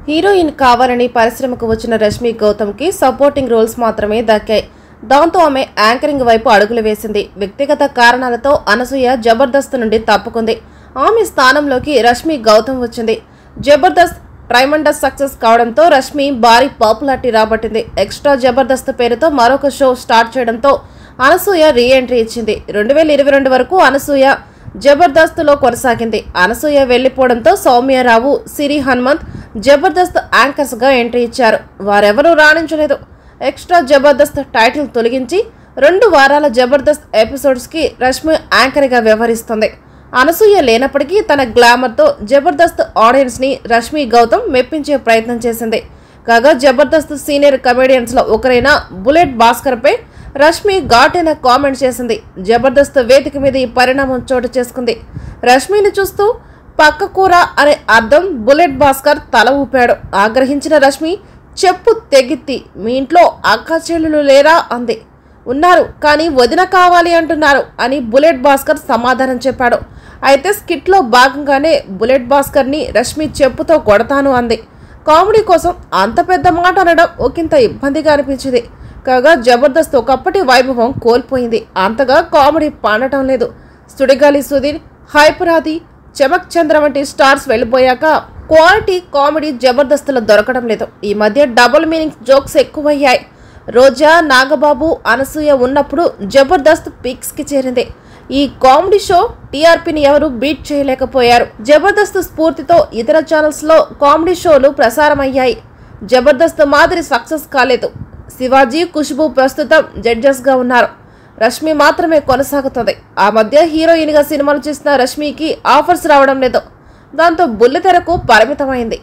Heroine కావాలని పరిశ్రమకు వచ్చిన రష్మి గౌతమ్కి సపోర్టింగ్ రోల్స్ మాత్రమే దక్కాయి. దాంతో ఆమె యాంకరింగ్ వైపు అడుగులు వేసింది. వ్యక్తిగత కారణాలతో అనసూయ జబర్దస్త్ నుండి తప్పుకుంది. ఆమె స్థానంలోకి రష్మి గౌతమ్ వచ్చింది. జబర్దస్త్ ట్రైమండస్ సక్సెస్ కావడంతో రష్మి భారీ పాపులారిటీ రాబట్టింది. ఎక్స్ట్రా జబర్దస్త్ పేరుతో మరొక షో స్టార్ట్ చేయడంతో అనసూయ రీ ఎంట్రీ ఇచ్చింది. 2022 వరకు అనసూయ జబర్దస్త్ లో కొనసాగింది. అనసూయ వెళ్లిపోవడంతో సౌమ్యరావు, సిరి హనుమంత్ జబర్దస్త్ యాంకర్స్ గా ఎంట్రీ ఇచ్చారు. వారెవరూ రాణించలేదు. ఎక్స్ట్రా జబర్దస్త్ టైటిల్ తొలగించి 2 వారాల జబర్దస్త్ ఎపిసోడ్స్ కి రష్మి యాంకర్ గా వ్యవహరిస్తుంది. అనసూయ లేనప్పటికీ తన గ్లామర్ తో జబర్దస్త్ ఆడియన్స్ ని రష్మి గౌతమ్ మెప్పించే ప్రయత్నం చేసింది. కాగా జబర్దస్త్ సీనియర్ కమెడియన్స్ లో ఒకరైన బుల్లెట్ భాస్కర్ పై రష్మి ఘాటైన కామెంట్ చేసింది. జబర్దస్త్ వేదిక మీద ఈ పరిణామం చోటు చేసుకుంది. రష్మిని చూస్తూ పక్క కూర అనే అర్థం బుల్లెట్ భాస్కర్ తల ఊపాడు. ఆగ్రహించిన రష్మి చెప్పు తెగిత్తి మీ ఇంట్లో అక్క చెల్లెలు లేరా అంది. ఉన్నారు, కానీ వదిన కావాలి అంటున్నారు అని బుల్లెట్ భాస్కర్ సమాధానం చెప్పాడు. అయితే స్కిట్ లో భాగంగానే బుల్లెట్ భాస్కర్ ని రష్మి చెప్పుతో కొడతాను అంది. కామెడీ కోసం అంత పెద్ద మాట అనడం ఒకంత ఇబ్బందిగా అనిపించింది. కాగా జబర్దస్త్ ఒకప్పటి వైభవం కోల్పోయింది. అంతగా కామెడీ పండటం లేదు. సుడిగాలి సుధీర్, హైపరాది, చమక్ చంద్ర వంటి స్టార్స్ వెళ్లిపోయాక క్వాలిటీ కామెడీ జబర్దస్త్లో దొరకడం లేదు. ఈ మధ్య డబుల్ మీనింగ్ జోక్స్ ఎక్కువయ్యాయి. రోజా, నాగబాబు, అనసూయ ఉన్నప్పుడు జబర్దస్త్ పీక్స్ కి చేరింది. ఈ కామెడీ షో టీఆర్పీని ఎవరు బీట్ చేయలేకపోయారు. జబర్దస్త్ స్ఫూర్తితో ఇతర ఛానల్స్ లో కామెడీ షోలు ప్రసారమయ్యాయి. జబర్దస్త్ మాదిరి సక్సెస్ కాలేదు. శివాజీ, ఖుష్బూ ప్రస్తుతం జడ్జెస్ గా ఉన్నారు. రష్మి మాత్రమే కొనసాగుతుంది. ఆ మధ్య హీరోయిన్ గా సినిమాలు చేసిన రష్మికి ఆఫర్స్ రావడం లేదు. దాంతో బుల్లితెరకు పరిమితమైంది.